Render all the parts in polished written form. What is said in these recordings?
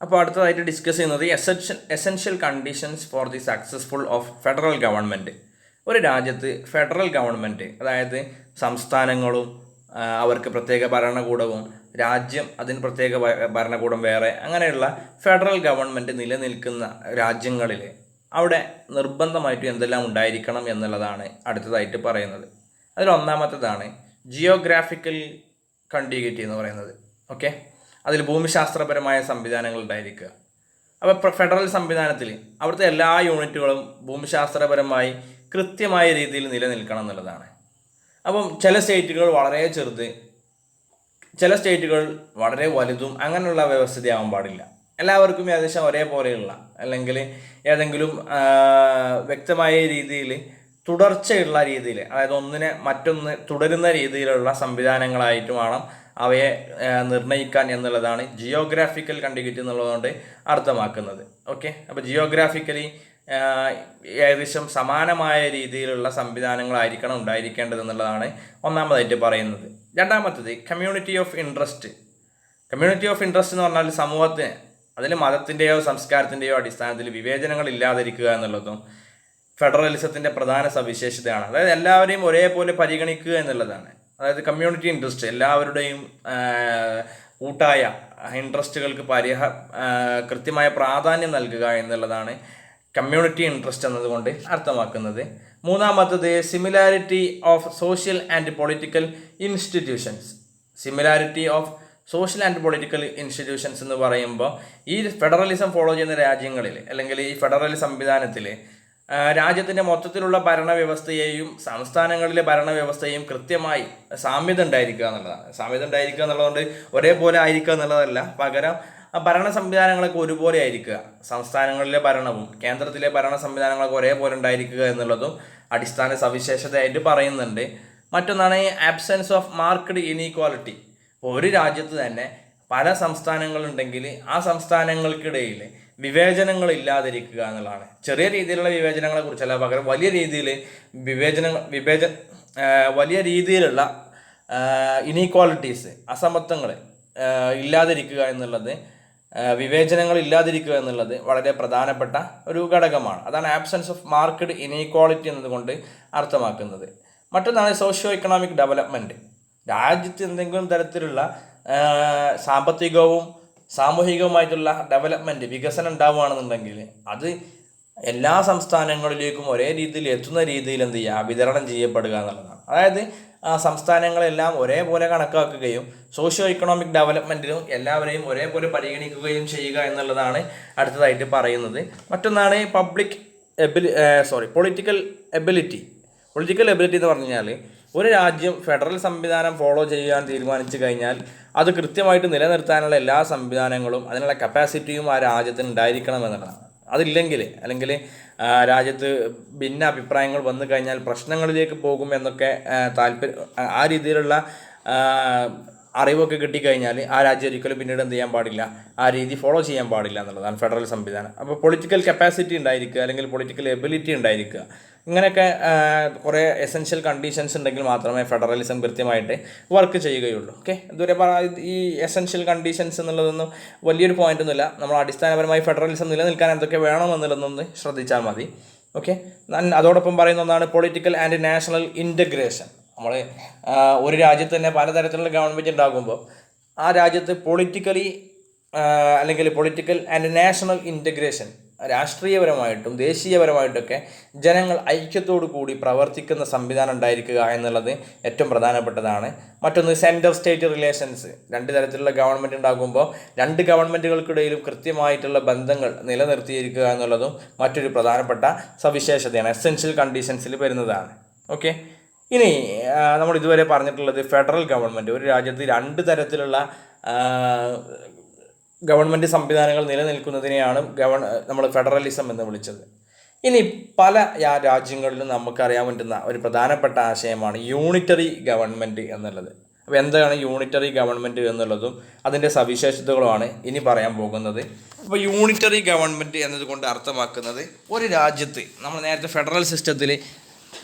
അപ്പോൾ അടുത്തതായിട്ട് ഡിസ്കസ് ചെയ്യുന്നത് essential conditions for the successful of federal government. ഒരു രാജ്യത്ത് ഫെഡറൽ ഗവൺമെൻറ്, അതായത് സംസ്ഥാനങ്ങളും അവർക്ക് പ്രത്യേക ഭരണകൂടവും രാജ്യം അതിന് പ്രത്യേക ഭരണകൂടം വേറെ, അങ്ങനെയുള്ള ഫെഡറൽ ഗവൺമെൻറ് നിലനിൽക്കുന്ന രാജ്യങ്ങളിൽ അവിടെ നിർബന്ധമായിട്ടും എന്തെല്ലാം ഉണ്ടായിരിക്കണം എന്നുള്ളതാണ് അടുത്തതായിട്ട് പറയുന്നത്. അതിലൊന്നാമത്തേതാണ് ജിയോഗ്രാഫിക്കൽ കണ്ടിഗ്യൂറ്റി എന്ന് പറയുന്നത്. ഓക്കെ, അതിൽ ഭൂമിശാസ്ത്രപരമായ സംവിധാനങ്ങൾ ഉണ്ടായിരിക്കുക. അപ്പോൾ ഫെഡറൽ സംവിധാനത്തിൽ അവിടുത്തെ എല്ലാ യൂണിറ്റുകളും ഭൂമിശാസ്ത്രപരമായി കൃത്യമായ രീതിയിൽ നിലനിൽക്കണം എന്നുള്ളതാണ്. അപ്പം ചില സ്റ്റേറ്റുകൾ വളരെ ചെറുത്, ചില സ്റ്റേറ്റുകൾ വളരെ വലുതും, അങ്ങനെയുള്ള വ്യവസ്ഥയാവാൻ പാടില്ല. എല്ലാവർക്കും ഏകദേശം ഒരേപോലെയുള്ള അല്ലെങ്കിൽ ഏതെങ്കിലും വ്യക്തമായ രീതിയിൽ തുടർച്ചയുള്ള രീതിയിൽ, അതായത് ഒന്നിനെ മറ്റൊന്ന് തുടരുന്ന രീതിയിലുള്ള സംവിധാനങ്ങളായിട്ട് വേണം അവയെ നിർണ്ണയിക്കാൻ എന്നുള്ളതാണ് ജിയോഗ്രാഫിക്കൽ കണ്ടിഗ്യൂറ്റി എന്നുള്ളതുകൊണ്ട് അർത്ഥമാക്കുന്നത്. ഓക്കെ, അപ്പോൾ ജിയോഗ്രാഫിക്കലി ഏകദേശം സമാനമായ രീതിയിലുള്ള സംവിധാനങ്ങളായിരിക്കണം ഉണ്ടായിരിക്കേണ്ടത് എന്നുള്ളതാണ് ഒന്നാമതായിട്ട് പറയുന്നത്. രണ്ടാമത്തത് community of interest. Community of interest എന്ന് പറഞ്ഞാൽ സമൂഹത്തിന് അതിൽ മതത്തിൻ്റെയോ സംസ്കാരത്തിൻ്റെയോ അടിസ്ഥാനത്തിൽ വിവേചനങ്ങൾ ഇല്ലാതിരിക്കുക എന്നുള്ളതും ഫെഡറലിസത്തിൻ്റെ പ്രധാന സവിശേഷതയാണ്. അതായത് എല്ലാവരെയും ഒരേപോലെ പരിഗണിക്കുക എന്നുള്ളതാണ്. അതായത് കമ്മ്യൂണിറ്റി ഇൻട്രസ്റ്റ്, എല്ലാവരുടെയും കൂട്ടായ ഇൻട്രസ്റ്റുകൾക്ക് കൃത്യമായ പ്രാധാന്യം നൽകുക എന്നുള്ളതാണ് കമ്മ്യൂണിറ്റി ഇൻട്രസ്റ്റ് എന്നതുകൊണ്ട് അർത്ഥമാക്കുന്നത്. മൂന്നാമത്തത് similarity of social and political institutions. Similarity of social and political institutions എന്ന് പറയുമ്പോൾ ഈ ഫെഡറലിസം ഫോളോ ചെയ്യുന്ന രാജ്യങ്ങളിൽ അല്ലെങ്കിൽ ഈ ഫെഡറൽ സംവിധാനത്തിൽ രാജ്യത്തിൻ്റെ മൊത്തത്തിലുള്ള ഭരണവ്യവസ്ഥയെയും സംസ്ഥാനങ്ങളിലെ ഭരണവ്യവസ്ഥയും കൃത്യമായി സാമ്യത ഉണ്ടായിരിക്കുക എന്നുള്ളതാണ്. സാമ്യത ഉണ്ടായിരിക്കുക എന്നുള്ളതുകൊണ്ട് ഒരേപോലെ ആയിരിക്കുക എന്നുള്ളതല്ല, പകരം ഭരണ സംവിധാനങ്ങളൊക്കെ ഒരുപോലെ ആയിരിക്കുക. സംസ്ഥാനങ്ങളിലെ ഭരണവും കേന്ദ്രത്തിലെ ഭരണ സംവിധാനങ്ങളൊക്കെ ഒരേപോലെ ഉണ്ടായിരിക്കുക എന്നുള്ളതും അടിസ്ഥാന സവിശേഷതയായിട്ട് പറയുന്നുണ്ട്. മറ്റൊന്നാണ് ആബ്സെൻസ് ഓഫ് മാർക്ക്ഡ് ഇനീക്വാലിറ്റി. ഒരു രാജ്യത്ത് തന്നെ പല സംസ്ഥാനങ്ങളുണ്ടെങ്കിൽ ആ സംസ്ഥാനങ്ങൾക്കിടയിൽ വിവേചനങ്ങൾ ഇല്ലാതിരിക്കുക എന്നുള്ളതാണ്. ചെറിയ രീതിയിലുള്ള വിവേചനങ്ങളെ കുറിച്ചല്ല, പകരം വലിയ രീതിയിൽ വലിയ രീതിയിലുള്ള ഇനീക്വാലിറ്റീസ്, അസമത്വങ്ങൾ ഇല്ലാതിരിക്കുക എന്നുള്ളത്, വിവേചനങ്ങൾ ഇല്ലാതിരിക്കുക എന്നുള്ളത് വളരെ പ്രധാനപ്പെട്ട ഒരു ഘടകമാണ്. അതാണ് ആബ്സെൻസ് ഓഫ് മാർക്ക്ഡ് ഇനീക്വാളിറ്റി എന്നതുകൊണ്ട് അർത്ഥമാക്കുന്നത്. മറ്റൊന്നാണ് സോഷ്യോ എക്കണോമിക് ഡെവലപ്മെൻറ്റ്. രാജ്യത്ത് എന്തെങ്കിലും തരത്തിലുള്ള സാമ്പത്തികവും സാമൂഹികവുമായിട്ടുള്ള ഡെവലപ്മെൻറ്റ്, വികസനം ഉണ്ടാവുകയാണെന്നുണ്ടെങ്കിൽ അത് എല്ലാ സംസ്ഥാനങ്ങളിലേക്കും ഒരേ രീതിയിൽ എത്തുന്ന രീതിയിൽ എന്ത് ചെയ്യുക, വിതരണം ചെയ്യപ്പെടുക എന്നുള്ളതാണ്. അതായത് സംസ്ഥാനങ്ങളെല്ലാം ഒരേപോലെ കണക്കാക്കുകയും സോഷ്യോ എക്കണോമിക് ഡെവലപ്മെൻറ്റിനും എല്ലാവരെയും ഒരേപോലെ പരിഗണിക്കുകയും ചെയ്യുക എന്നുള്ളതാണ് അടുത്തതായിട്ട് പറയുന്നത്. മറ്റൊന്നാണ് പൊളിറ്റിക്കൽ എബിലിറ്റി. പൊളിറ്റിക്കൽ എബിലിറ്റി എന്ന് പറഞ്ഞു കഴിഞ്ഞാൽ ഒരു രാജ്യം ഫെഡറൽ സംവിധാനം ഫോളോ ചെയ്യാൻ തീരുമാനിച്ചു കഴിഞ്ഞാൽ അത് കൃത്യമായിട്ട് നിലനിർത്താനുള്ള എല്ലാ സംവിധാനങ്ങളും അതിനുള്ള കപ്പാസിറ്റിയും ആ രാജ്യത്തിന് ഉണ്ടായിരിക്കണം എന്നുള്ളതാണ്. അതില്ലെങ്കിൽ അല്ലെങ്കിൽ രാജ്യത്ത് ഭിന്ന അഭിപ്രായങ്ങൾ വന്നു കഴിഞ്ഞാൽ പ്രശ്നങ്ങളിലേക്ക് പോകും എന്നൊക്കെ ആ രീതിയിലുള്ള അറിവൊക്കെ കിട്ടിക്കഴിഞ്ഞാൽ ആ രാജ്യം ഒരിക്കലും പിന്നീട് എന്ത് ചെയ്യാൻ പാടില്ല, ആ രീതി ഫോളോ ചെയ്യാൻ പാടില്ല എന്നുള്ളതാണ് ഫെഡറൽ സംവിധാനം. അപ്പോൾ പൊളിറ്റിക്കൽ കപ്പാസിറ്റി ഉണ്ടായിരിക്കുക അല്ലെങ്കിൽ പൊളിറ്റിക്കൽ എബിലിറ്റി ഉണ്ടായിരിക്കുക, ഇങ്ങനെയൊക്കെ കുറേ എസെൻഷ്യൽ കണ്ടീഷൻസ് ഉണ്ടെങ്കിൽ മാത്രമേ ഫെഡറലിസം കൃത്യമായിട്ട് വർക്ക് ചെയ്യുകയുള്ളൂ. ഓക്കെ, ഇതുവരെ ഈ എസെൻഷ്യൽ കണ്ടീഷൻസ് എന്നുള്ളതൊന്നും വലിയൊരു പോയിൻ്റൊന്നുമില്ല. നമ്മൾ അടിസ്ഥാനപരമായി ഫെഡറലിസം നിലനിൽക്കാൻ എന്തൊക്കെ വേണമെന്നുള്ളതൊന്ന് ശ്രദ്ധിച്ചാൽ മതി. ഓക്കെ, അതോടൊപ്പം പറയുന്ന ഒന്നാണ് പൊളിറ്റിക്കൽ ആൻഡ് നാഷണൽ ഇൻ്റഗ്രേഷൻ. നമ്മൾ ഒരു രാജ്യത്ത് തന്നെ പലതരത്തിലുള്ള ഗവൺമെൻറ് ഉണ്ടാകുമ്പോൾ ആ രാജ്യത്ത് പൊളിറ്റിക്കലി അല്ലെങ്കിൽ പൊളിറ്റിക്കൽ ആൻഡ് നാഷണൽ ഇൻ്റഗ്രേഷൻ, രാഷ്ട്രീയപരമായിട്ടും ദേശീയപരമായിട്ടൊക്കെ ജനങ്ങൾ ഐക്യത്തോടു കൂടി പ്രവർത്തിക്കുന്ന സംവിധാനം ഉണ്ടായിരിക്കുക എന്നുള്ളത് ഏറ്റവും പ്രധാനപ്പെട്ടതാണ്. മറ്റൊന്ന് സെൻറ്റർ സ്റ്റേറ്റ് റിലേഷൻസ്. രണ്ട് തരത്തിലുള്ള ഗവൺമെൻറ് ഉണ്ടാകുമ്പോൾ രണ്ട് ഗവൺമെൻറ്റുകൾക്കിടയിലും കൃത്യമായിട്ടുള്ള ബന്ധങ്ങൾ നിലനിർത്തിയിരിക്കുക എന്നുള്ളതും മറ്റൊരു പ്രധാനപ്പെട്ട സവിശേഷതയാണ്, എസെൻഷ്യൽ കണ്ടീഷൻസിൽ വരുന്നതാണ്. ഓക്കെ, ഇനി നമ്മൾ ഇതുവരെ പറഞ്ഞിട്ടുള്ളത് ഫെഡറൽ ഗവൺമെൻറ്, ഒരു രാജ്യത്ത് രണ്ട് തരത്തിലുള്ള ഗവൺമെൻറ് സംവിധാനങ്ങൾ നിലനിൽക്കുന്നതിനെയാണ് നമ്മൾ ഫെഡറലിസം എന്ന് വിളിച്ചത്. ഇനി പല രാജ്യങ്ങളിലും നമുക്കറിയാൻ പറ്റുന്ന ഒരു പ്രധാനപ്പെട്ട ആശയമാണ് യൂണിറ്ററി ഗവൺമെൻറ് എന്നുള്ളത്. അപ്പോൾ എന്താണ് യൂണിറ്ററി ഗവൺമെൻറ് എന്നുള്ളതും അതിൻ്റെ സവിശേഷതകളുമാണ് ഇനി പറയാൻ പോകുന്നത്. അപ്പോൾ യൂണിറ്ററി ഗവൺമെൻറ് എന്നതുകൊണ്ട് അർത്ഥമാക്കുന്നത് ഒരു രാജ്യത്ത് നമ്മൾ നേരത്തെ ഫെഡറൽ സിസ്റ്റത്തിൽ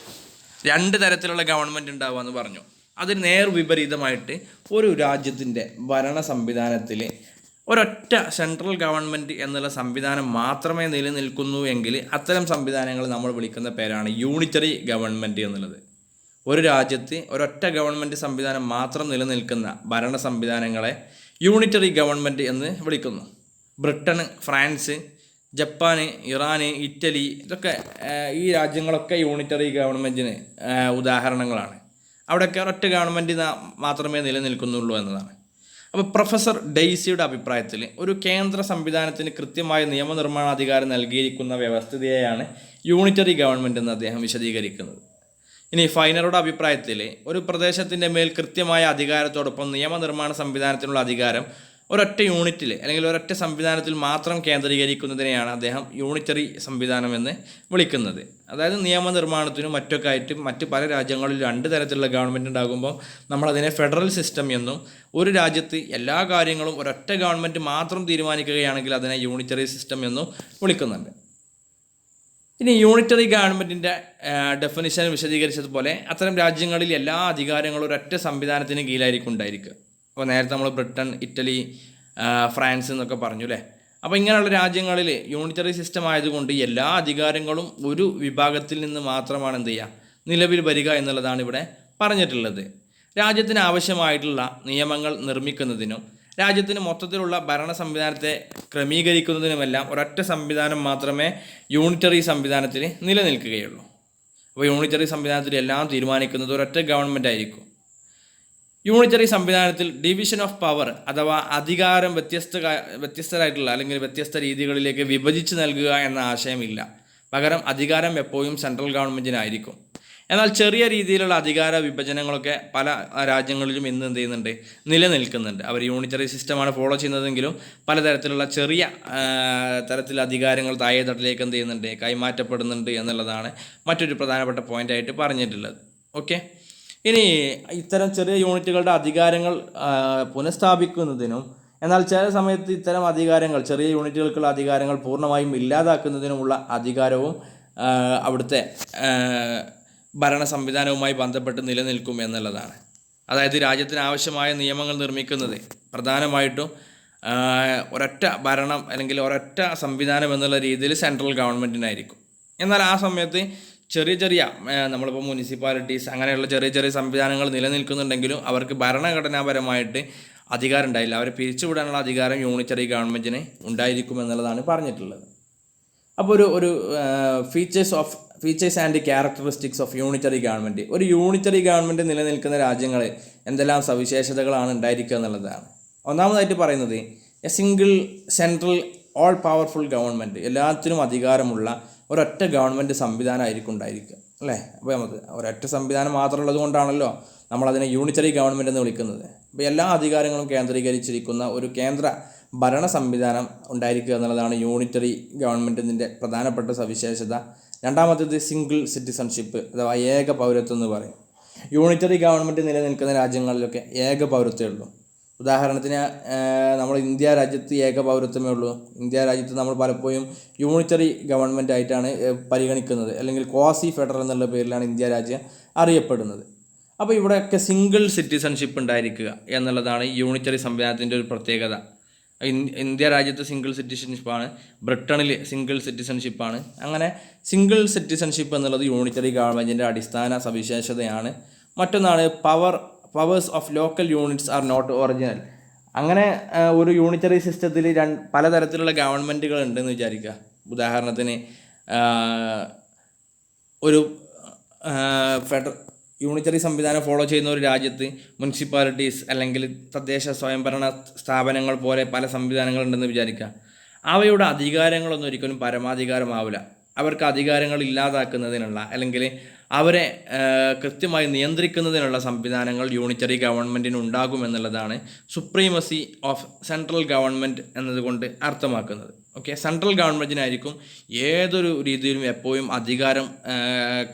രണ്ട് തരത്തിലുള്ള ഗവൺമെൻറ് ഉണ്ടാവുക എന്ന് പറഞ്ഞു. അതിന് നേർ വിപരീതമായിട്ട് ഒരു രാജ്യത്തിൻ്റെ ഭരണ സംവിധാനത്തിൽ ഒരൊറ്റ സെൻട്രൽ ഗവൺമെൻറ് എന്നുള്ള സംവിധാനം മാത്രമേ നിലനിൽക്കുന്നു എങ്കിൽ അത്തരം സംവിധാനങ്ങൾ നമ്മൾ വിളിക്കുന്ന പേരാണ് യൂണിറ്ററി ഗവൺമെൻറ് എന്നുള്ളത്. ഒരു രാജ്യത്ത് ഒരൊറ്റ ഗവൺമെൻറ് സംവിധാനം മാത്രം നിലനിൽക്കുന്ന ഭരണ സംവിധാനങ്ങളെ യൂണിറ്ററി ഗവൺമെൻറ് എന്ന് വിളിക്കുന്നു. Britain, France, Japan, Iran, Italy ഇതൊക്കെ ഈ രാജ്യങ്ങളൊക്കെ യൂണിറ്ററി ഗവൺമെൻറ്റിന് ഉദാഹരണങ്ങളാണ്. അവിടെയൊക്കെ ഒരൊറ്റ ഗവൺമെൻറ് മാത്രമേ നിലനിൽക്കുന്നുള്ളൂ എന്നതാണ്. അപ്പോൾ പ്രൊഫസർ ഡെയ്സിയുടെ അഭിപ്രായത്തിൽ ഒരു കേന്ദ്ര സംവിധാനത്തിന് കൃത്യമായ നിയമനിർമ്മാണാധികാരം നൽകിയിരിക്കുന്ന വ്യവസ്ഥിതിയെയാണ് യൂണിറ്ററി ഗവൺമെൻറ് എന്ന് അദ്ദേഹം വിശദീകരിക്കുന്നത്. ഇനി ഫൈനറുടെ അഭിപ്രായത്തിൽ ഒരു പ്രദേശത്തിൻ്റെ മേൽ കൃത്യമായ അധികാരത്തോടൊപ്പം നിയമനിർമ്മാണ സംവിധാനത്തിനുള്ള അധികാരം ഒരൊറ്റ യൂണിറ്റിൽ അല്ലെങ്കിൽ ഒരൊറ്റ സംവിധാനത്തിൽ മാത്രം കേന്ദ്രീകരിക്കുന്നതിനെയാണ് അദ്ദേഹം യൂണിറ്ററി സംവിധാനം എന്ന് വിളിക്കുന്നത്. അതായത് നിയമനിർമ്മാണത്തിനും മറ്റൊക്കെ ആയിട്ട് മറ്റ് പല രാജ്യങ്ങളിൽ 2 തരത്തിലുള്ള ഗവൺമെൻറ് ഉണ്ടാകുമ്പോൾ നമ്മളതിനെ ഫെഡറൽ സിസ്റ്റം എന്നും, ഒരു രാജ്യത്ത് എല്ലാ കാര്യങ്ങളും ഒരൊറ്റ ഗവൺമെൻറ് മാത്രം തീരുമാനിക്കുകയാണെങ്കിൽ അതിനെ യൂണിറ്ററി സിസ്റ്റം എന്നും വിളിക്കുന്നുണ്ട്. ഇനി യൂണിറ്ററി ഗവൺമെൻറ്റിൻ്റെ ഡെഫിനിഷൻ വിശദീകരിച്ചതുപോലെ അത്തരം രാജ്യങ്ങളിൽ എല്ലാ അധികാരങ്ങളും ഒരൊറ്റ സംവിധാനത്തിന് കീഴിലായിരിക്കും ഉണ്ടായിരിക്കുക. അപ്പോൾ നേരത്തെ നമ്മൾ ബ്രിട്ടൻ, ഇറ്റലി, ഫ്രാൻസ് എന്നൊക്കെ പറഞ്ഞു അല്ലേ. അപ്പോൾ ഇങ്ങനെയുള്ള രാജ്യങ്ങളിൽ യൂണിറ്ററി സിസ്റ്റം ആയതുകൊണ്ട് എല്ലാ അധികാരങ്ങളും ഒരു വിഭാഗത്തിൽ നിന്ന് മാത്രമാണ് എന്ത് ചെയ്യുക, നിലവിൽ വരിക എന്നുള്ളതാണ് ഇവിടെ പറഞ്ഞിട്ടുള്ളത്. രാജ്യത്തിന് ആവശ്യമായിട്ടുള്ള നിയമങ്ങൾ നിർമ്മിക്കുന്നതിനും രാജ്യത്തിന് മൊത്തത്തിലുള്ള ഭരണ സംവിധാനത്തെ ക്രമീകരിക്കുന്നതിനുമെല്ലാം ഒരൊറ്റ സംവിധാനം മാത്രമേ യൂണിറ്ററി സംവിധാനത്തിൽ നിലനിൽക്കുകയുള്ളൂ. അപ്പോൾ യൂണിറ്ററി സംവിധാനത്തിൽ എല്ലാം തീരുമാനിക്കുന്നത് ഒരൊറ്റ ഗവൺമെൻറ് ആയിരിക്കും. യൂണിറ്ററി സംവിധാനത്തിൽ ഡിവിഷൻ ഓഫ് പവർ അഥവാ അധികാരം വ്യത്യസ്തരായിട്ടുള്ള അല്ലെങ്കിൽ വ്യത്യസ്ത രീതികളിലേക്ക് വിഭജിച്ച് നൽകുക എന്ന ആശയമില്ല. പകരം അധികാരം എപ്പോഴും സെൻട്രൽ ഗവൺമെൻറ്റിനായിരിക്കും. എന്നാൽ ചെറിയ രീതിയിലുള്ള അധികാര വിഭജനങ്ങളൊക്കെ പല രാജ്യങ്ങളിലും ഇന്ന് എന്ത് ചെയ്യുന്നുണ്ട്, നിലനിൽക്കുന്നുണ്ട്. അവർ യൂണിറ്ററി സിസ്റ്റമാണ് ഫോളോ ചെയ്യുന്നതെങ്കിലും പലതരത്തിലുള്ള ചെറിയ തരത്തിലുള്ള അധികാരങ്ങൾ താഴെ തട്ടിലേക്ക് എന്ത് ചെയ്യുന്നുണ്ട്, കൈമാറ്റപ്പെടുന്നുണ്ട് എന്നുള്ളതാണ് മറ്റൊരു പ്രധാനപ്പെട്ട പോയിൻ്റായിട്ട് പറഞ്ഞിട്ടുള്ളത്. ഓക്കെ, ഇനി ഇത്തരം ചെറിയ യൂണിറ്റുകളുടെ അധികാരങ്ങൾ പുനഃസ്ഥാപിക്കുന്നതിനും എന്നാൽ ചില സമയത്ത് ഇത്തരം അധികാരങ്ങൾ, ചെറിയ യൂണിറ്റുകൾക്കുള്ള അധികാരങ്ങൾ പൂർണ്ണമായും ഇല്ലാതാക്കുന്നതിനുമുള്ള അധികാരവും അവിടുത്തെ ഭരണ സംവിധാനവുമായി ബന്ധപ്പെട്ട് നിലനിൽക്കും എന്നുള്ളതാണ്. അതായത് രാജ്യത്തിന് ആവശ്യമായ നിയമങ്ങൾ നിർമ്മിക്കുന്നത് പ്രധാനമായിട്ടും ഒരൊറ്റ ഭരണം അല്ലെങ്കിൽ ഒരൊറ്റ സംവിധാനം എന്നുള്ള രീതിയിൽ സെൻട്രൽ ഗവൺമെൻറ്റിനായിരിക്കും. എന്നാൽ ആ സമയത്ത് ചെറിയ നമ്മളിപ്പോൾ മുനിസിപ്പാലിറ്റീസ് അങ്ങനെയുള്ള ചെറിയ സംവിധാനങ്ങൾ നിലനിൽക്കുന്നുണ്ടെങ്കിലും അവർക്ക് ഭരണഘടനാപരമായിട്ട് അധികാരം ഉണ്ടായില്ല. അവരെ പിരിച്ചുവിടാനുള്ള അധികാരം യൂണിറ്ററി ഗവൺമെൻറ്റിന് ഉണ്ടായിരിക്കും എന്നുള്ളതാണ് പറഞ്ഞിട്ടുള്ളത്. അപ്പോൾ ഒരു features and characteristics of unitary government. ഒരു യൂണിറ്ററി ഗവൺമെൻറ് നിലനിൽക്കുന്ന രാജ്യങ്ങളിൽ എന്തെല്ലാം സവിശേഷതകളാണ് ഉണ്ടായിരിക്കുക എന്നുള്ളതാണ്. ഒന്നാമതായിട്ട് പറയുന്നത് A single central all powerful government. എല്ലാത്തിനും അധികാരമുള്ള ഒരൊറ്റ ഗവൺമെൻറ് സംവിധാനമായിരിക്കും ഉണ്ടായിരിക്കുക അല്ലേ. അപ്പോൾ നമുക്ക് ഒരൊറ്റ സംവിധാനം മാത്രമുള്ളത് കൊണ്ടാണല്ലോ നമ്മളതിനെ യൂണിറ്ററി ഗവൺമെൻറ് എന്ന് വിളിക്കുന്നത്. അപ്പോൾ എല്ലാ അധികാരങ്ങളും കേന്ദ്രീകരിച്ചിരിക്കുന്ന ഒരു കേന്ദ്ര ഭരണ സംവിധാനം ഉണ്ടായിരിക്കുക എന്നുള്ളതാണ് യൂണിറ്ററി ഗവൺമെൻറ്റിൻ്റെ പ്രധാനപ്പെട്ട സവിശേഷത. രണ്ടാമത്തേത് സിംഗിൾ സിറ്റിസൺഷിപ്പ് അഥവാ ഏക പൗരത്വം എന്ന് പറയും. യൂണിറ്ററി ഗവൺമെൻറ് നിലനിൽക്കുന്ന രാജ്യങ്ങളിലൊക്കെ ഏക പൗരത്വമേ ഉള്ളൂ. ഉദാഹരണത്തിന് നമ്മൾ ഇന്ത്യ രാജ്യത്ത് ഏക പൗരത്വമേ ഉള്ളൂ. ഇന്ത്യ രാജ്യത്ത് നമ്മൾ പലപ്പോഴും യൂണിറ്ററി ഗവൺമെൻറ് ആയിട്ടാണ് പരിഗണിക്കുന്നത്, അല്ലെങ്കിൽ ക്വാസി ഫെഡറൽ എന്നുള്ള പേരിലാണ് ഇന്ത്യ രാജ്യം അറിയപ്പെടുന്നത്. അപ്പോൾ ഇവിടെയൊക്കെ സിംഗിൾ സിറ്റിസൺഷിപ്പ് ഉണ്ടായിരിക്കുക എന്നുള്ളതാണ് യൂണിറ്ററി സംവിധാനത്തിൻ്റെ ഒരു പ്രത്യേകത. ഇന്ത്യ രാജ്യത്ത് സിംഗിൾ സിറ്റിസൺഷിപ്പാണ്, ബ്രിട്ടനിൽ സിംഗിൾ സിറ്റിസൺഷിപ്പാണ്. അങ്ങനെ സിംഗിൾ സിറ്റിസൺഷിപ്പ് എന്നുള്ളത് യൂണിറ്ററി ഗവൺമെൻറ്റിൻ്റെ അടിസ്ഥാന സവിശേഷതയാണ്. മറ്റൊന്നാണ് powers of local units are not original. അങ്ങനെ ഒരു യൂണിറ്ററി സിസ്റ്റത്തിൽ പലതരത്തിലുള്ള ഗവൺമെൻറ്റുകൾ ഉണ്ടെന്ന് വിചാരിക്കുക. ഉദാഹരണത്തിന് ഒരു യൂണിറ്ററി സംവിധാനം ഫോളോ ചെയ്യുന്ന ഒരു രാജ്യത്ത് മുനിസിപ്പാലിറ്റീസ് അല്ലെങ്കിൽ തദ്ദേശ സ്വയംഭരണ സ്ഥാപനങ്ങൾ പോലെ പല സംവിധാനങ്ങളുണ്ടെന്ന് വിചാരിക്കുക. അവയുടെ അധികാരങ്ങളൊന്നും ഒരിക്കലും പരമാധികാരമാവില്ല. അവർക്ക് അധികാരങ്ങൾ ഇല്ലാതാക്കുന്നതിനുള്ള അല്ലെങ്കിൽ അവരെ കൃത്യമായി നിയന്ത്രിക്കുന്നതിനുള്ള സംവിധാനങ്ങൾ യൂണിറ്ററി ഗവൺമെൻറ്റിന് ഉണ്ടാകുമെന്നുള്ളതാണ് സുപ്രീമസി ഓഫ് സെൻട്രൽ ഗവൺമെൻറ് എന്നതുകൊണ്ട് അർത്ഥമാക്കുന്നത്. ഓക്കെ, സെൻട്രൽ ഗവൺമെൻറ്റിനായിരിക്കും ഏതൊരു രീതിയിലും എപ്പോഴും അധികാരം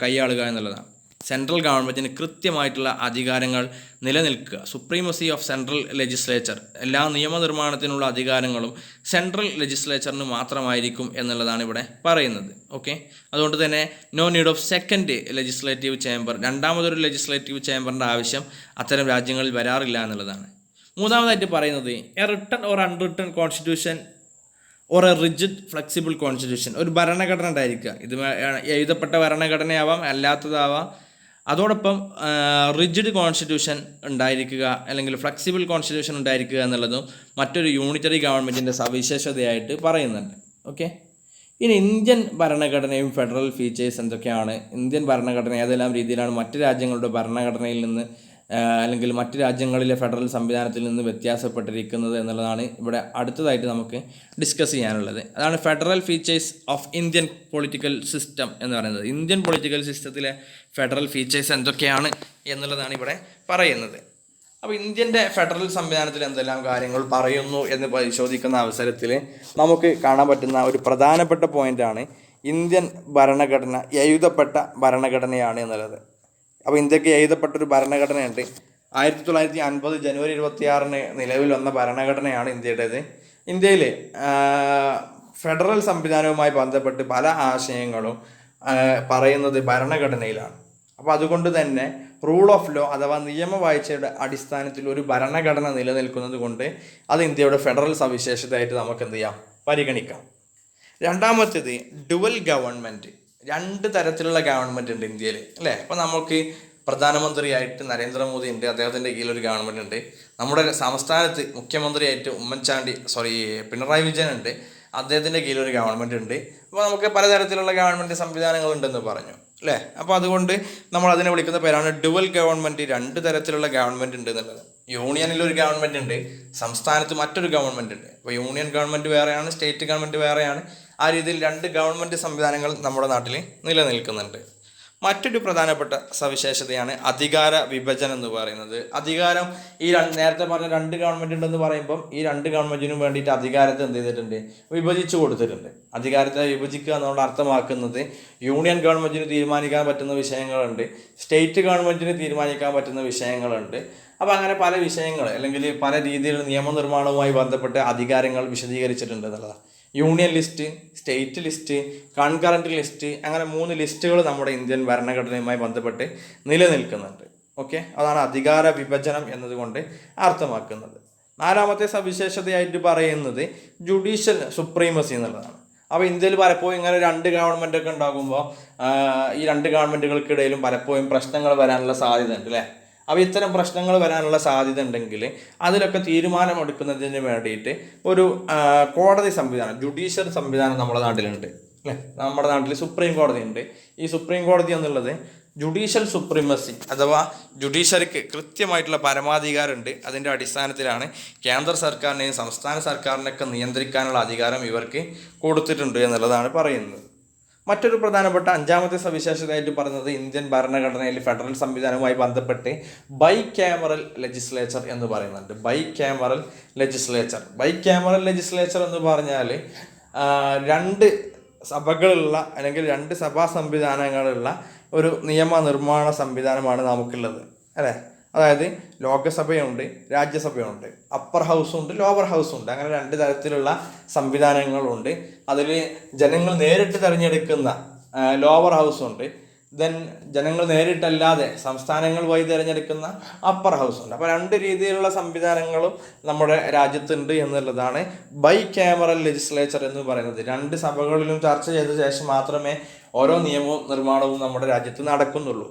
കൈയാളുക എന്നുള്ളതാണ്. സെൻട്രൽ ഗവൺമെൻറ്റിന് കൃത്യമായിട്ടുള്ള അധികാരങ്ങൾ നിലനിൽക്കുക. സുപ്രീമസി ഓഫ് സെൻട്രൽ ലെജിസ്ലേച്ചർ, എല്ലാ നിയമനിർമ്മാണത്തിനുള്ള അധികാരങ്ങളും സെൻട്രൽ ലെജിസ്ലേച്ചറിന് മാത്രമായിരിക്കും എന്നുള്ളതാണ് ഇവിടെ പറയുന്നത്. ഓക്കെ, അതുകൊണ്ട് തന്നെ no need of second legislative chamber, രണ്ടാമതൊരു ലെജിസ്ലേറ്റീവ് ചേംബറിൻ്റെ ആവശ്യം അത്തരം രാജ്യങ്ങളിൽ വരാറില്ല എന്നുള്ളതാണ്. മൂന്നാമതായിട്ട് പറയുന്നത് a written or unwritten constitution or a rigid flexible constitution. ഒരു ഭരണഘടന ഉണ്ടായിരിക്കുക. ഇത് എഴുതപ്പെട്ട ഭരണഘടനയാവാം, അല്ലാത്തതാവാം. അതോടൊപ്പം റിജിഡ് കോൺസ്റ്റിറ്റ്യൂഷൻ ഉണ്ടായിരിക്കുക അല്ലെങ്കിൽ ഫ്ലെക്സിബിൾ കോൺസ്റ്റിറ്റ്യൂഷൻ ഉണ്ടായിരിക്കുക എന്നുള്ളതും മറ്റൊരു യൂണിറ്ററി ഗവൺമെൻറ്റിൻ്റെ സവിശേഷതയായിട്ട് പറയുന്നുണ്ട്. ഓക്കെ, ഇനി ഇന്ത്യൻ ഭരണഘടനയും ഫെഡറൽ ഫീച്ചേഴ്സ് എന്തൊക്കെയാണ്? ഇന്ത്യൻ ഭരണഘടന ഏതെല്ലാം രീതിയിലാണ് മറ്റ് രാജ്യങ്ങളുടെ ഭരണഘടനയിൽ നിന്ന് അല്ലെങ്കിൽ മറ്റ് രാജ്യങ്ങളിലെ ഫെഡറൽ സംവിധാനത്തിൽ നിന്ന് വ്യത്യാസപ്പെട്ടിരിക്കുന്നത് എന്നുള്ളതാണ് ഇവിടെ അടുത്തതായിട്ട് നമുക്ക് ഡിസ്കസ് ചെയ്യാനുള്ളത്. അതാണ് federal features of Indian political system എന്ന് പറയുന്നത്. ഇന്ത്യൻ പൊളിറ്റിക്കൽ സിസ്റ്റത്തിലെ ഫെഡറൽ ഫീച്ചേഴ്സ് എന്തൊക്കെയാണ് എന്നുള്ളതാണ് ഇവിടെ പറയുന്നത്. അപ്പോൾ ഇന്ത്യൻ്റെ ഫെഡറൽ സംവിധാനത്തിൽ എന്തെല്ലാം കാര്യങ്ങൾ പറയുന്നു എന്ന് പരിശോധിക്കുന്ന അവസരത്തിൽ നമുക്ക് കാണാൻ പറ്റുന്ന ഒരു പ്രധാനപ്പെട്ട പോയിൻ്റാണ് ഇന്ത്യൻ ഭരണഘടന എഴുതപ്പെട്ട ഭരണഘടനയാണ് എന്നുള്ളത്. അപ്പോൾ ഇന്ത്യക്ക് എഴുതപ്പെട്ടൊരു ഭരണഘടനയുണ്ട്. 1950 ജനുവരി 26 നിലവിൽ വന്ന ഭരണഘടനയാണ് ഇന്ത്യയുടേത്. ഇന്ത്യയിൽ ഫെഡറൽ സംവിധാനവുമായി ബന്ധപ്പെട്ട് പല ആശയങ്ങളും പറയുന്നത് ഭരണഘടനയിലാണ്. അപ്പോൾ അതുകൊണ്ട് തന്നെ റൂൾ ഓഫ് ലോ അഥവാ നിയമവാഴ്ചയുടെ അടിസ്ഥാനത്തിൽ ഒരു ഭരണഘടന നിലനിൽക്കുന്നത് കൊണ്ട് അത് ഇന്ത്യയുടെ ഫെഡറൽ സവിശേഷതയായിട്ട് നമുക്ക് എന്ത് ചെയ്യാം, പരിഗണിക്കാം. രണ്ടാമത്തേത് ഡുവൽ ഗവൺമെൻറ്. രണ്ട് തരത്തിലുള്ള ഗവൺമെൻറ് ഉണ്ട് ഇന്ത്യയിൽ, അല്ലേ? അപ്പോൾ നമുക്ക് പ്രധാനമന്ത്രിയായിട്ട് നരേന്ദ്രമോദി ഉണ്ട്, അദ്ദേഹത്തിൻ്റെ കീഴിലൊരു ഗവൺമെൻറ് ഉണ്ട്. നമ്മുടെ സംസ്ഥാനത്ത് മുഖ്യമന്ത്രിയായിട്ട് പിണറായി വിജയൻ ഉണ്ട്, അദ്ദേഹത്തിൻ്റെ കീഴിലൊരു ഗവൺമെൻറ് ഉണ്ട്. അപ്പോൾ നമുക്ക് പലതരത്തിലുള്ള ഗവൺമെൻറ് സംവിധാനങ്ങളുണ്ടെന്ന് പറഞ്ഞു, അല്ലേ? അപ്പോൾ അതുകൊണ്ട് നമ്മൾ അതിനെ വിളിക്കുന്ന പേരാണ് ഡുവൽ ഗവൺമെൻറ്. രണ്ട് തരത്തിലുള്ള ഗവൺമെൻറ് ഉണ്ട് എന്നുള്ളത്. യൂണിയനിലൊരു ഗവൺമെൻറ് ഉണ്ട്, സംസ്ഥാനത്ത് മറ്റൊരു ഗവൺമെൻറ് ഉണ്ട്. അപ്പോൾ യൂണിയൻ ഗവൺമെൻറ് വേറെയാണ്, സ്റ്റേറ്റ് ഗവൺമെൻറ് വേറെയാണ്. ആ രീതിയിൽ രണ്ട് ഗവൺമെൻറ് സംവിധാനങ്ങൾ നമ്മുടെ നാട്ടിൽ നിലനിൽക്കുന്നുണ്ട്. മറ്റൊരു പ്രധാനപ്പെട്ട സവിശേഷതയാണ് അധികാര വിഭജനം എന്ന് പറയുന്നത്. അധികാരം നേരത്തെ പറഞ്ഞ രണ്ട് ഗവൺമെൻറ് ഉണ്ടെന്ന് പറയുമ്പം ഈ രണ്ട് ഗവൺമെൻറ്റിനും വേണ്ടിയിട്ട് അധികാരത്തെ എന്ത് ചെയ്തിട്ടുണ്ട്, വിഭജിച്ചു കൊടുത്തിട്ടുണ്ട്. അധികാരത്തെ വിഭജിക്കുക എന്നുള്ള അർത്ഥമാക്കുന്നത് യൂണിയൻ ഗവൺമെൻറ്റിന് തീരുമാനിക്കാൻ പറ്റുന്ന വിഷയങ്ങളുണ്ട്, സ്റ്റേറ്റ് ഗവൺമെൻറ്റിന് തീരുമാനിക്കാൻ പറ്റുന്ന വിഷയങ്ങളുണ്ട്. അപ്പോൾ അങ്ങനെ പല വിഷയങ്ങൾ അല്ലെങ്കിൽ പല രീതിയിലുള്ള നിയമനിർമ്മാണവുമായി ബന്ധപ്പെട്ട് അധികാരങ്ങൾ വിശദീകരിച്ചിട്ടുണ്ട് എന്നുള്ളതാണ്. Union list, state list, concurrent list, അങ്ങനെ 3 ലിസ്റ്റുകൾ നമ്മുടെ ഇന്ത്യൻ ഭരണഘടനയുമായി ബന്ധപ്പെട്ട് നിലനിൽക്കുന്നുണ്ട്. ഓക്കെ, അതാണ് അധികാര വിഭജനം എന്നതുകൊണ്ട് അർത്ഥമാക്കുന്നത്. നാലാമത്തെ സവിശേഷതയായിട്ട് പറയുന്നത് ജുഡീഷ്യൽ സുപ്രീമസി എന്നുള്ളതാണ്. അപ്പോൾ ഇന്ത്യയിൽ പലപ്പോഴും ഇങ്ങനെ രണ്ട് ഗവൺമെൻറ്റൊക്കെ ഉണ്ടാകുമ്പോൾ ഈ രണ്ട് ഗവൺമെൻറ്റുകൾക്കിടയിലും പലപ്പോഴും പ്രശ്നങ്ങൾ വരാനുള്ള സാധ്യത ഉണ്ട്, അല്ലേ? അപ്പോൾ ഇത്തരം പ്രശ്നങ്ങൾ വരാനുള്ള സാധ്യത ഉണ്ടെങ്കിൽ അതിലൊക്കെ തീരുമാനമെടുക്കുന്നതിന് വേണ്ടിയിട്ട് ഒരു കോടതി സംവിധാനം, ജുഡീഷ്യൽ സംവിധാനം നമ്മുടെ നാട്ടിലുണ്ട്, അല്ലേ? നമ്മുടെ നാട്ടിൽ സുപ്രീം കോടതി ഉണ്ട്. ഈ സുപ്രീം കോടതി എന്നുള്ളത് ജുഡീഷ്യൽ സുപ്രീമസി അഥവാ ജുഡീഷ്യറിക്ക് കൃത്യമായിട്ടുള്ള പരമാധികാരമുണ്ട്. അതിൻ്റെ അടിസ്ഥാനത്തിലാണ് കേന്ദ്ര സർക്കാരിനെയും സംസ്ഥാന സർക്കാരിനെയൊക്കെ നിയന്ത്രിക്കാനുള്ള അധികാരം ഇവർക്ക് കൊടുത്തിട്ടുണ്ട് എന്നുള്ളതാണ് പറയുന്നത്. മറ്റൊരു പ്രധാനപ്പെട്ട അഞ്ചാമത്തെ സവിശേഷതയായിട്ട് പറയുന്നത് ഇന്ത്യൻ ഭരണഘടനയിൽ ഫെഡറൽ സംവിധാനവുമായി ബന്ധപ്പെട്ട് ബൈ ക്യാമറൽ ലെജിസ്ലേച്ചർ എന്ന് പറയുന്നുണ്ട്. ബൈ ക്യാമറൽ ലെജിസ്ലേച്ചർ എന്ന് പറഞ്ഞാൽ രണ്ട് സഭകളുള്ള അല്ലെങ്കിൽ രണ്ട് സഭാ സംവിധാനങ്ങളുള്ള ഒരു നിയമനിർമ്മാണ സംവിധാനമാണ് നമുക്കുള്ളത്, അല്ലേ? അതായത് ലോകസഭയുണ്ട്, രാജ്യസഭയുണ്ട്, അപ്പർ ഹൗസുണ്ട്, ലോവർ ഹൗസുണ്ട്. അങ്ങനെ രണ്ട് തരത്തിലുള്ള സംവിധാനങ്ങളുണ്ട്. അതിൽ ജനങ്ങൾ നേരിട്ട് തിരഞ്ഞെടുക്കുന്ന ലോവർ ഹൗസുണ്ട്, ദെൻ ജനങ്ങൾ നേരിട്ടല്ലാതെ സംസ്ഥാനങ്ങൾ വഴി തിരഞ്ഞെടുക്കുന്ന അപ്പർ ഹൗസുണ്ട്. അപ്പോൾ രണ്ട് രീതിയിലുള്ള സംവിധാനങ്ങളും നമ്മുടെ രാജ്യത്തുണ്ട് എന്നുള്ളതാണ് ബൈ ക്യാമറൽ ലെജിസ്ലേച്ചർ എന്ന് പറയുന്നത്. രണ്ട് സഭകളിലും ചർച്ച ചെയ്ത ശേഷം മാത്രമേ ഓരോ നിയമവും നിർമ്മാണവും നമ്മുടെ രാജ്യത്ത് നടക്കുന്നുള്ളൂ.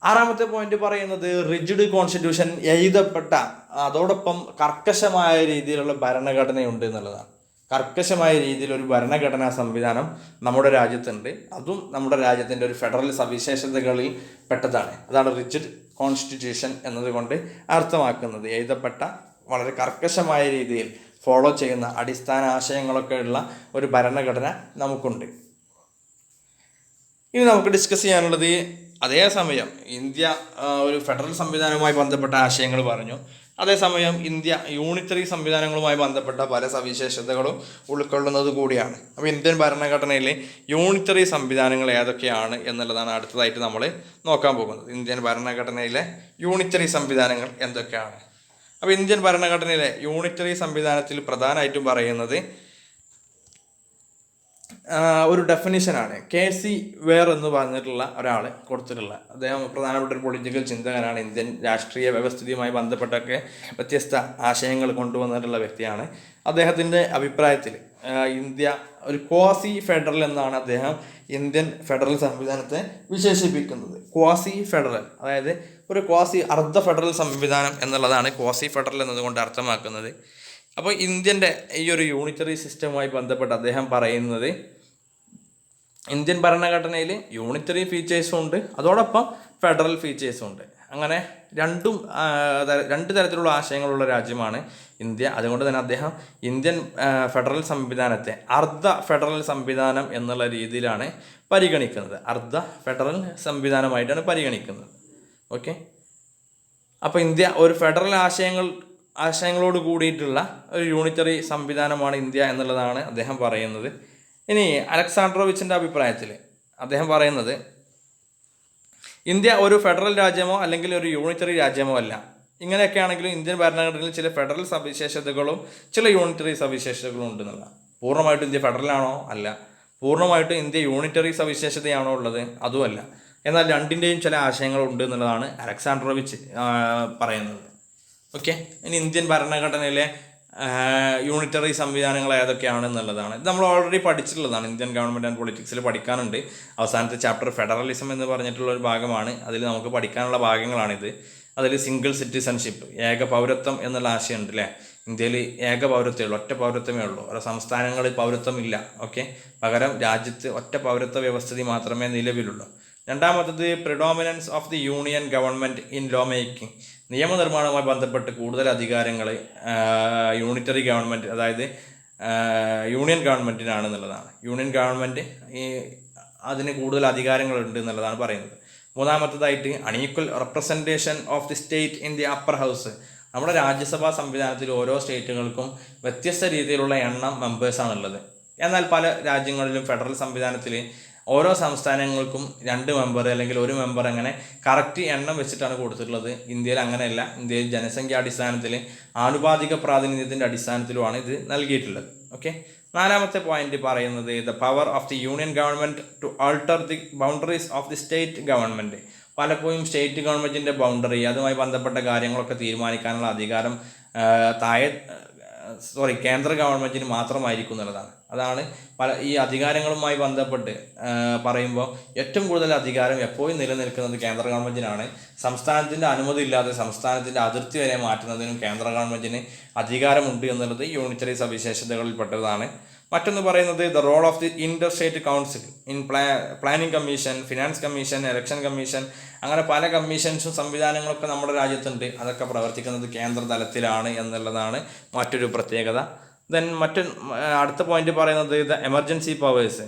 ആറാമത്തെ പോയിന്റ് പറയുന്നത് റിജിഡ് കോൺസ്റ്റിറ്റ്യൂഷൻ, എഴുതപ്പെട്ട അതോടൊപ്പം കർക്കശമായ രീതിയിലുള്ള ഭരണഘടനയുണ്ട് എന്നുള്ളതാണ്. കർക്കശമായ രീതിയിൽ ഒരു ഭരണഘടനാ സംവിധാനം നമ്മുടെ രാജ്യത്തുണ്ട്. അതും നമ്മുടെ രാജ്യത്തിൻ്റെ ഒരു ഫെഡറൽ സവിശേഷതകളിൽ പെട്ടതാണ്. അതാണ് റിജിഡ് കോൺസ്റ്റിറ്റ്യൂഷൻ എന്നതുകൊണ്ട് അർത്ഥമാക്കുന്നത്. എഴുതപ്പെട്ട വളരെ കർക്കശമായ രീതിയിൽ ഫോളോ ചെയ്യുന്ന അടിസ്ഥാന ആശയങ്ങളൊക്കെ ഉള്ള ഒരു ഭരണഘടന നമുക്കുണ്ട്. ഇനി നമുക്ക് ഡിസ്കസ് ചെയ്യാനുള്ളത്, അതേസമയം ഇന്ത്യ ഒരു ഫെഡറൽ സംവിധാനവുമായി ബന്ധപ്പെട്ട ആശയങ്ങൾ പറഞ്ഞു, അതേസമയം ഇന്ത്യ യൂണിറ്ററി സംവിധാനങ്ങളുമായി ബന്ധപ്പെട്ട പല സവിശേഷതകളും ഉൾക്കൊള്ളുന്നത് കൂടിയാണ്. അപ്പോൾ ഇന്ത്യൻ ഭരണഘടനയിലെ യൂണിറ്ററി സംവിധാനങ്ങൾ ഏതൊക്കെയാണ് എന്നുള്ളതാണ് അടുത്തതായിട്ട് നമ്മൾ നോക്കാൻ പോകുന്നത്. ഇന്ത്യൻ ഭരണഘടനയിലെ യൂണിറ്ററി സംവിധാനങ്ങൾ എന്തൊക്കെയാണ്? അപ്പോൾ ഇന്ത്യൻ ഭരണഘടനയിലെ യൂണിറ്ററി സംവിധാനത്തിൽ പ്രധാനമായിട്ടും പറയുന്നത് ഒരു ഡെഫിനിഷനാണ് KC വെയർ എന്ന് പറഞ്ഞിട്ടുള്ള ഒരാൾ കൊടുത്തിട്ടുള്ള. അദ്ദേഹം പ്രധാനപ്പെട്ട ഒരു പൊളിറ്റിക്കൽ ചിന്തകനാണ്. ഇന്ത്യൻ രാഷ്ട്രീയ വ്യവസ്ഥിതിയുമായി ബന്ധപ്പെട്ടൊക്കെ വ്യത്യസ്ത ആശയങ്ങൾ കൊണ്ടുവന്നിട്ടുള്ള വ്യക്തിയാണ്. അദ്ദേഹത്തിൻ്റെ അഭിപ്രായത്തിൽ ഇന്ത്യ ഒരു ക്വാസി ഫെഡറൽ എന്നാണ് അദ്ദേഹം ഇന്ത്യൻ ഫെഡറൽ സംവിധാനത്തെ വിശേഷിപ്പിക്കുന്നത്. ക്വാസി ഫെഡറൽ, അതായത് ഒരു ക്വാസി അർദ്ധ ഫെഡറൽ സംവിധാനം എന്നുള്ളതാണ് ക്വാസി ഫെഡറൽ എന്നതുകൊണ്ട് അർത്ഥമാക്കുന്നത്. അപ്പോൾ ഇന്ത്യൻ്റെ ഈ ഒരു യൂണിറ്ററി സിസ്റ്റവുമായി ബന്ധപ്പെട്ട് അദ്ദേഹം പറയുന്നത് ഇന്ത്യൻ ഭരണഘടനയിൽ യൂണിറ്ററി ഫീച്ചേഴ്സും ഉണ്ട്, അതോടൊപ്പം ഫെഡറൽ ഫീച്ചേഴ്സും ഉണ്ട്. അങ്ങനെ രണ്ട് തരത്തിലുള്ള ആശയങ്ങളുള്ള രാജ്യമാണ് ഇന്ത്യ. അതുകൊണ്ട് തന്നെ അദ്ദേഹം ഇന്ത്യൻ ഫെഡറൽ സംവിധാനത്തെ അർദ്ധ ഫെഡറൽ സംവിധാനം എന്നുള്ള രീതിയിലാണ് പരിഗണിക്കുന്നത്. അർദ്ധ ഫെഡറൽ സംവിധാനമായിട്ടാണ് പരിഗണിക്കുന്നത്. ഓക്കെ, അപ്പോൾ ഇന്ത്യ ഒരു ഫെഡറൽ ആശയങ്ങളോട് കൂടിയിട്ടുള്ള ഒരു യൂണിറ്ററി സംവിധാനമാണ് ഇന്ത്യ എന്നുള്ളതാണ് അദ്ദേഹം പറയുന്നത്. ഇനി അലക്സാണ്ട്രോവിച്ചിൻ്റെ അഭിപ്രായത്തിൽ അദ്ദേഹം പറയുന്നത് ഇന്ത്യ ഒരു ഫെഡറൽ രാജ്യമോ അല്ലെങ്കിൽ ഒരു യൂണിറ്ററി രാജ്യമോ അല്ല. ഇങ്ങനെയൊക്കെ ആണെങ്കിലും ഇന്ത്യൻ ഭരണഘടനയിൽ ചില ഫെഡറൽ സവിശേഷതകളും ചില യൂണിറ്ററി സവിശേഷതകളും ഉണ്ടെന്നുള്ളതാണ്. പൂർണ്ണമായിട്ടും ഇന്ത്യ ഫെഡറലാണോ? അല്ല. പൂർണ്ണമായിട്ടും ഇന്ത്യ യൂണിറ്ററി സവിശേഷതയാണോ ഉള്ളത്? അതുമല്ല. എന്നാൽ രണ്ടിൻ്റെയും ചില ആശയങ്ങളുണ്ട് എന്നുള്ളതാണ് അലക്സാണ്ട്രോവിച്ച് പറയുന്നത്. ഓക്കെ, ഇനി ഇന്ത്യൻ ഭരണഘടനയിലെ യൂണിറ്ററി സംവിധാനങ്ങൾ ഏതൊക്കെയാണെന്നുള്ളതാണ്. ഇത് നമ്മൾ ഓൾറെഡി പഠിച്ചിട്ടുള്ളതാണ്. ഇന്ത്യൻ ഗവൺമെൻറ് ആൻഡ് പൊളിറ്റിക്സിൽ പഠിക്കാനുണ്ട്. അവസാനത്തെ ചാപ്റ്റർ ഫെഡറലിസം എന്ന് പറഞ്ഞിട്ടുള്ള ഒരു ഭാഗമാണ്. അതിൽ നമുക്ക് പഠിക്കാനുള്ള ഭാഗങ്ങളാണിത്. അതിൽ സിംഗിൾ സിറ്റിസൺഷിപ്പ്, ഏക പൗരത്വം എന്നുള്ള ആശയമുണ്ട് അല്ലേ. ഇന്ത്യയിൽ ഏക പൗരത്വമേ ഉള്ളൂ, ഒറ്റ പൗരത്വമേ ഉള്ളൂ. ഓരോ സംസ്ഥാനങ്ങളിൽ പൗരത്വമില്ല. ഓക്കെ, പകരം രാജ്യത്ത് ഒറ്റ പൗരത്വ വ്യവസ്ഥിതി മാത്രമേ നിലവിലുള്ളൂ. രണ്ടാമത്തത് predominance of the union government in law making, നിയമനിർമ്മാണവുമായി ബന്ധപ്പെട്ട് കൂടുതൽ അധികാരങ്ങൾ യൂണിറ്ററി ഗവൺമെൻറ്, അതായത് യൂണിയൻ ഗവൺമെൻറ്റിനാണെന്നുള്ളതാണ്. യൂണിയൻ ഗവൺമെൻറ് അതിന് കൂടുതൽ അധികാരങ്ങളുണ്ട് എന്നുള്ളതാണ് പറയുന്നത്. മൂന്നാമത്തതായിട്ട് unequal representation of the state in the upper house, നമ്മുടെ രാജ്യസഭാ സംവിധാനത്തിൽ ഓരോ സ്റ്റേറ്റുകൾക്കും വ്യത്യസ്ത രീതിയിലുള്ള എണ്ണം മെമ്പേഴ്സാണുള്ളത്. എന്നാൽ പല രാജ്യങ്ങളിലും ഫെഡറൽ സംവിധാനത്തിൽ ഓരോ സംസ്ഥാനങ്ങൾക്കും 2 മെമ്പർ അല്ലെങ്കിൽ 1 മെമ്പർ അങ്ങനെ കറക്റ്റ് എണ്ണം വെച്ചിട്ടാണ് കൊടുത്തിട്ടുള്ളത്. ഇന്ത്യയിൽ അങ്ങനെയല്ല. ഇന്ത്യയിൽ ജനസംഖ്യ അടിസ്ഥാനത്തിൽ ആനുപാതിക പ്രാതിനിധ്യത്തിൻ്റെ അടിസ്ഥാനത്തിലുമാണ് ഇത് നൽകിയിട്ടുള്ളത്. ഓക്കെ, നാലാമത്തെ പോയിന്റ് പറയുന്നത് the power of the union government to alter the boundaries of the state government. പലപ്പോഴും സ്റ്റേറ്റ് ഗവൺമെൻറ്റിൻ്റെ ബൗണ്ടറി, അതുമായി ബന്ധപ്പെട്ട കാര്യങ്ങളൊക്കെ തീരുമാനിക്കാനുള്ള അധികാരം കേന്ദ്ര ഗവൺമെൻറ്റിന് മാത്രമായിരിക്കും എന്നുള്ളതാണ്. അതാണ് ഈ അധികാരങ്ങളുമായി ബന്ധപ്പെട്ട് പറയുമ്പോൾ ഏറ്റവും കൂടുതൽ അധികാരം എപ്പോഴും നിലനിൽക്കുന്നത് കേന്ദ്ര ഗവൺമെൻറ്റിനാണ്. സംസ്ഥാനത്തിൻ്റെ അനുമതി ഇല്ലാതെ സംസ്ഥാനത്തിൻ്റെ അതിർത്തി വരെ മാറ്റുന്നതിനും കേന്ദ്ര ഗവൺമെൻറ്റിന് അധികാരമുണ്ട് എന്നുള്ളത് യൂണിറ്ററി സവിശേഷതകളിൽപ്പെട്ടതാണ്. മറ്റൊന്ന് പറയുന്നത് the role of the inter state council in planning commission, finance commission, election commission, അങ്ങനെ പല കമ്മീഷൻസും സംവിധാനങ്ങളൊക്കെ നമ്മുടെ രാജ്യത്തുണ്ട്. അതൊക്കെ പ്രവർത്തിക്കുന്നത് കേന്ദ്ര തലത്തിലാണ് എന്നുള്ളതാണ് മറ്റൊരു പ്രത്യേകത. ദെൻ അടുത്ത പോയിന്റ് പറയുന്നത് ഇത് എമർജൻസി പവേഴ്സ്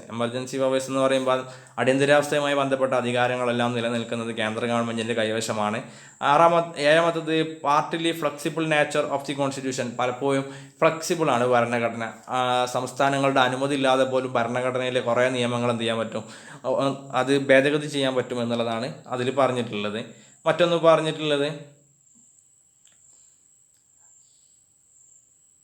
എന്ന് പറയുമ്പോൾ അടിയന്തരാവസ്ഥയുമായി ബന്ധപ്പെട്ട അധികാരങ്ങളെല്ലാം നിലനിൽക്കുന്നത് കേന്ദ്ര ഗവൺമെൻറ്റിൻ്റെ കൈവശമാണ്. ഏഴാമത്തത് partly flexible nature of the constitution, പലപ്പോഴും ഫ്ലെക്സിബിളാണ് ഭരണഘടന. സംസ്ഥാനങ്ങളുടെ അനുമതി ഇല്ലാതെ പോലും ഭരണഘടനയിലെ കുറേ നിയമങ്ങൾ എന്ത് ചെയ്യാൻ പറ്റും, അത് ഭേദഗതി ചെയ്യാൻ പറ്റും എന്നുള്ളതാണ് അതിൽ പറഞ്ഞിട്ടുള്ളത്. മറ്റൊന്ന് പറഞ്ഞിട്ടുള്ളത്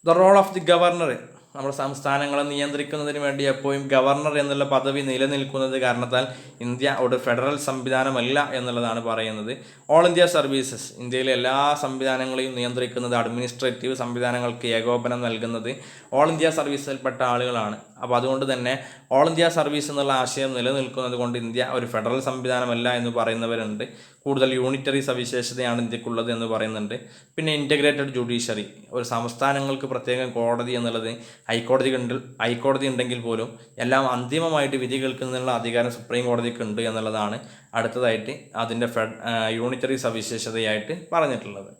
the role of the governor, നമ്മുടെ സംസ്ഥാനങ്ങളെ നിയന്ത്രിക്കുന്നതിന് വേണ്ടി എപ്പോഴും ഗവർണർ എന്നുള്ള പദവി നിലനിൽക്കുന്നത് കാരണത്താൽ ഇന്ത്യ ഒരു ഫെഡറൽ സംവിധാനമല്ല എന്നുള്ളതാണ് പറയുന്നത്. ഓൾ ഇന്ത്യ സർവീസസ്, ഇന്ത്യയിലെ എല്ലാ സംവിധാനങ്ങളെയും നിയന്ത്രിക്കുന്നത്, അഡ്മിനിസ്ട്രേറ്റീവ് സംവിധാനങ്ങൾക്ക് ഏകോപനം നൽകുന്നത് ഓൾ ഇന്ത്യ സർവീസിൽപ്പെട്ട ആളുകളാണ്. അപ്പോൾ അതുകൊണ്ട് തന്നെ ഓൾ ഇന്ത്യ സർവീസ് എന്നുള്ള ആശയം നിലനിൽക്കുന്നത് കൊണ്ട് ഇന്ത്യ ഒരു ഫെഡറൽ സംവിധാനമല്ല എന്ന് പറയുന്നവരുണ്ട്. കൂടുതൽ യൂണിറ്ററി സവിശേഷതയാണ് ഇന്ത്യക്കുള്ളത് എന്ന് പിന്നെ ഇൻ്റഗ്രേറ്റഡ് ജുഡീഷ്യറി, ഒരു സംസ്ഥാനങ്ങൾക്ക് പ്രത്യേകം കോടതി എന്നുള്ളത് ഹൈക്കോടതി ഉണ്ടെങ്കിൽ പോലും എല്ലാം അന്തിമമായിട്ട് വിധി കേൾക്കുന്നതിനുള്ള അധികാരം സുപ്രീം കോടതിക്ക് ഉണ്ട് എന്നുള്ളതാണ് അടുത്തതായിട്ട് അതിൻ്റെ യൂണിറ്ററി സവിശേഷതയായിട്ട് പറഞ്ഞിട്ടുള്ളത്.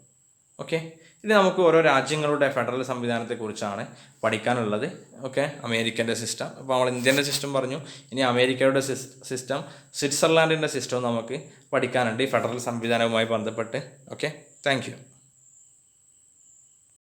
ഓക്കെ, ഇത് നമുക്ക് ഓരോ രാജ്യങ്ങളുടെ ഫെഡറൽ സംവിധാനത്തെക്കുറിച്ചാണ് പഠിക്കാനുള്ളത്. ഓക്കെ, അമേരിക്കൻ്റെ സിസ്റ്റം, ഇപ്പോൾ നമ്മൾ ഇന്ത്യൻ്റെ സിസ്റ്റം പറഞ്ഞു, ഇനി അമേരിക്കയുടെ സിസ്റ്റം, സ്വിറ്റ്സർലാൻഡിൻ്റെ സിസ്റ്റവും നമുക്ക് പഠിക്കാനുണ്ട് ഈ ഫെഡറൽ സംവിധാനവുമായി ബന്ധപ്പെട്ട്. Okay, thank you.